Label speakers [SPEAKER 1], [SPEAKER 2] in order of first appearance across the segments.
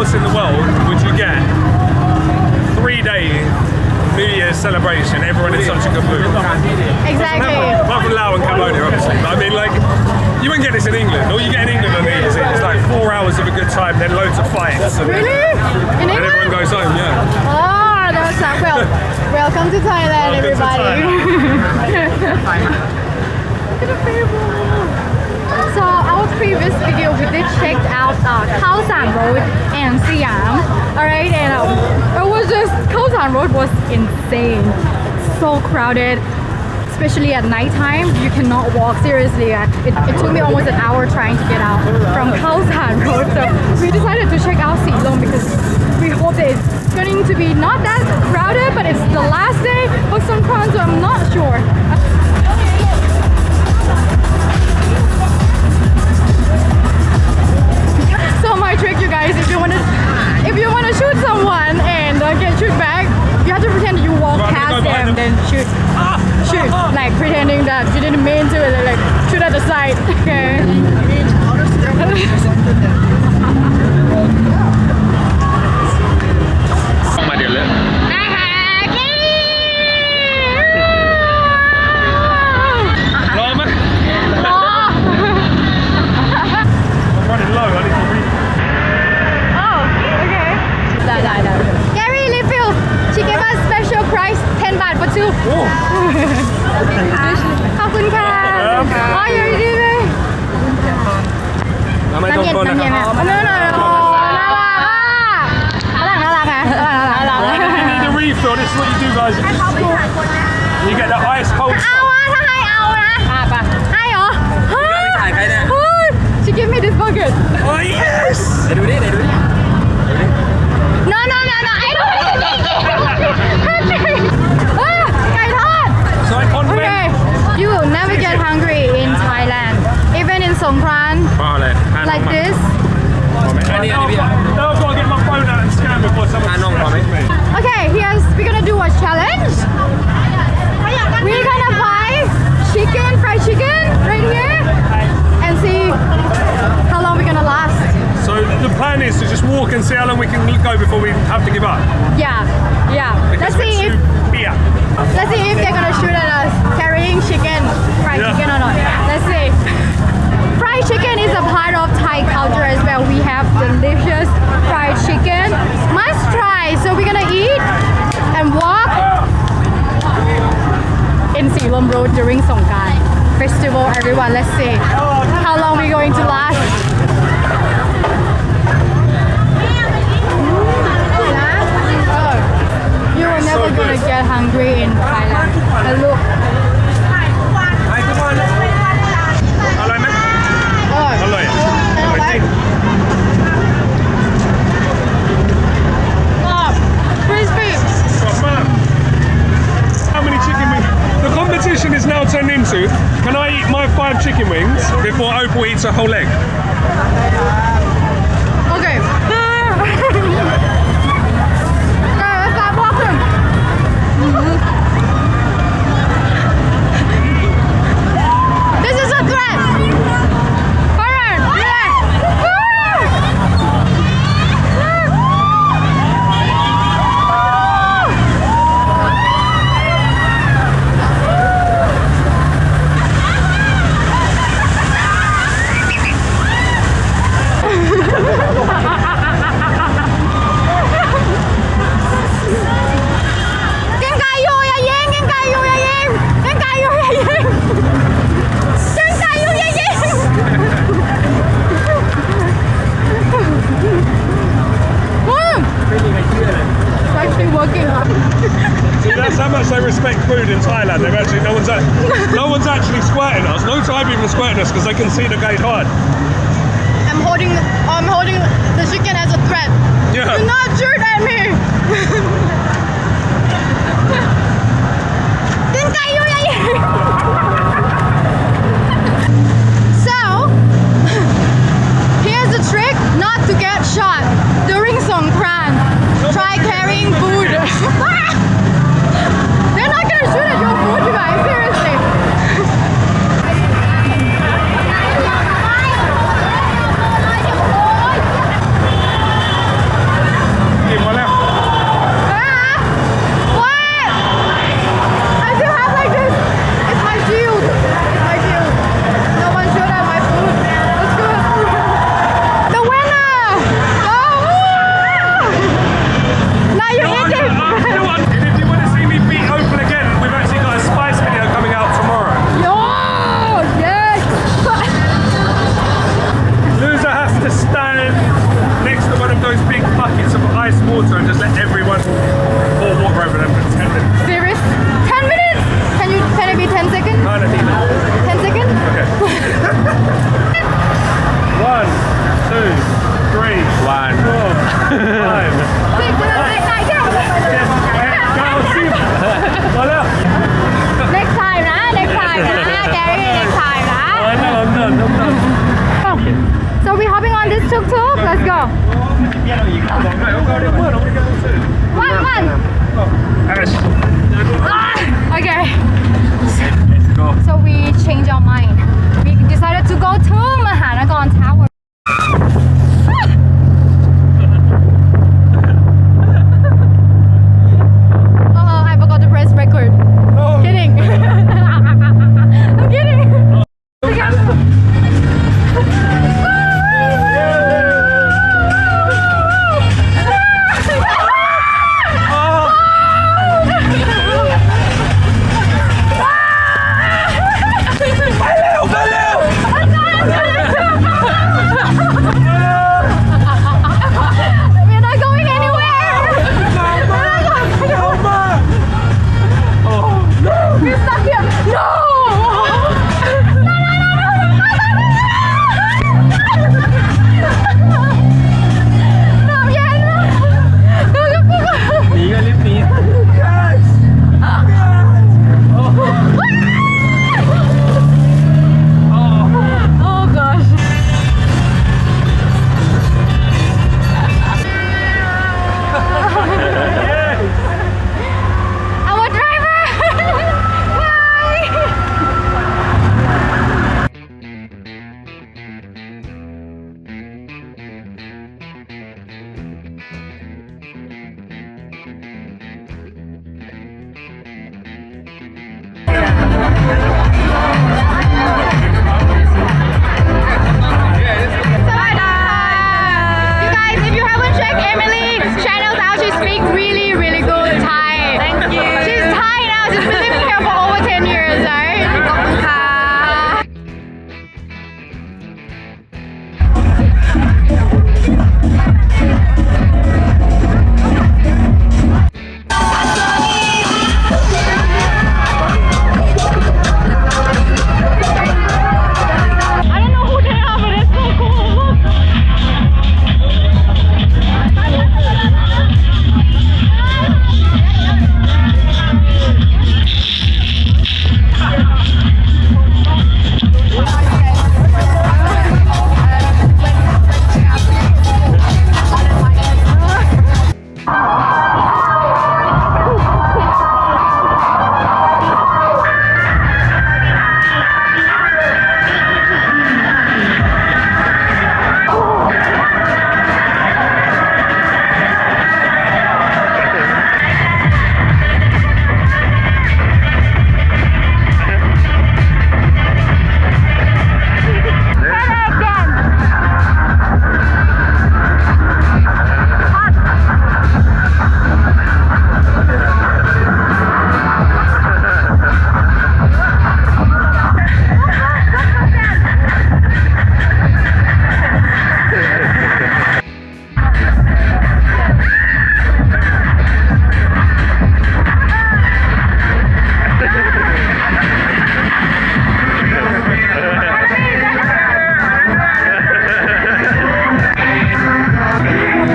[SPEAKER 1] else in the world would you get 3-day New Year's celebration, everyone in such a good mood?
[SPEAKER 2] Exactly.
[SPEAKER 1] Apart from Laos and Cambodia, obviously. But I mean, like, you wouldn't get this in England. All you get in England on New Year's Eve is like 4 hours of a good time, then loads of fights.
[SPEAKER 2] Really? In England?
[SPEAKER 1] And everyone goes home, yeah.
[SPEAKER 2] Oh, that was well. Welcome to Thailand, everybody. So our previous video, we did check out Khao San Road and Siam. Alright, and it was just, Khao San Road was insane. So crowded. Especially at nighttime, you cannot walk. Seriously, it took me almost an hour trying to get out from Khao San Road. So we decided to check out Silom because we hope that it's going to be not that crowded, but it's the last day of Songkran, so I'm not sure. So my trick, you guys, if you want to shoot someone and get shoot back, you have to pretend you walk past them and then shoot, like pretending that you didn't mean to, like shoot at the side. Okay.
[SPEAKER 1] My dear lip. I'm running low, I need to read.
[SPEAKER 2] Oh, okay. Gary, refill. She gave us special price 10 baht for 2.ขอบคุณค่ะอ๋ออยู่ดีๆเลยน้ำเย็นน้ำเย็นอ่ะน่ารักอ่ะน่ารักอ่ะ
[SPEAKER 1] You need a refill, this is what you do, guys. You get the ice cold
[SPEAKER 2] เอาอ่ะถ้าให้เอานะให้เหรอ She gave me this bucket.
[SPEAKER 1] Oh yes!
[SPEAKER 2] No, I don't need it. Okay, you will never get hungry in Thailand, even in Songkran, like this.
[SPEAKER 1] Now I've got to get my phone out and scan before someone me.
[SPEAKER 2] Okay, we're gonna do a challenge. We're gonna buy fried chicken right here and see how long we're gonna last.
[SPEAKER 1] So the plan is to just walk and see how long we can go before we have to give up.
[SPEAKER 2] Yeah.
[SPEAKER 1] Because
[SPEAKER 2] Let's see if they're gonna shoot at us carrying fried chicken or not. Let's see. Fried chicken is a part of Thai culture as well. We have delicious fried chicken. Must try. So we're gonna eat and walk in Silom Road during Songkran festival. Everyone, let's see how long we're going to last. You're never gonna get hungry in Thailand. And look. Crispy.
[SPEAKER 1] How many chicken wings? The competition is now turned into, can I eat my 5 chicken wings before Opal eats a whole leg?
[SPEAKER 2] Okay. Let's start walking. This is a threat.
[SPEAKER 1] See, that's how much they respect food in Thailand. No one's actually squirting us. No Thai people are squirting us because they can see the gate hard.
[SPEAKER 2] I'm holding the chicken as a threat.
[SPEAKER 1] Yeah.
[SPEAKER 2] Do not shoot at me. So, here's the trick not to get shot during Songkran. Try carrying food. They're not gonna shoot at your food, you guys. Seriously.
[SPEAKER 1] those big buckets of ice water and just let everyone pour water over them for 10 minutes.
[SPEAKER 2] Serious? 10 minutes? Can it be 10 seconds?
[SPEAKER 1] Kind of need it.
[SPEAKER 2] 10 seconds?
[SPEAKER 1] Okay. 1, 2, 3,
[SPEAKER 3] 1
[SPEAKER 1] 4, 5.
[SPEAKER 2] Next timeนะ next time นะ Gary next time นะ
[SPEAKER 1] I'm done.
[SPEAKER 2] So we hopping on this tuk-tuk? Let's go. One. Okay.
[SPEAKER 1] Let's go.
[SPEAKER 2] So we changed our mind. We decided to go to Mahanakorn Tower. Oh, I forgot to press record.
[SPEAKER 1] Oh.
[SPEAKER 2] Kidding. I'm kidding. We're not going anywhere. We're stuck here. No. Not yet. Oh gosh. Our driver. You guys, if you haven't checked Emily's channels out, she speaks really, really good Thai. Thank you. She's Thai now. She's been living here for over 10 years, right? ขอบคุณค่ะ I don't know who they are, but it's so cool. Look.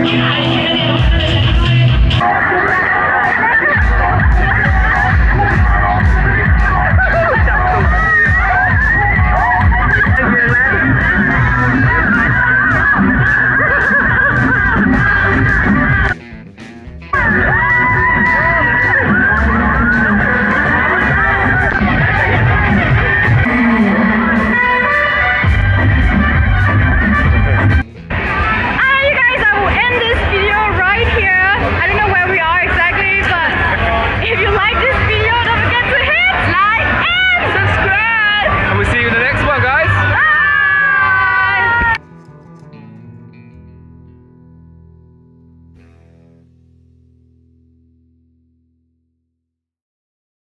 [SPEAKER 2] Yeah.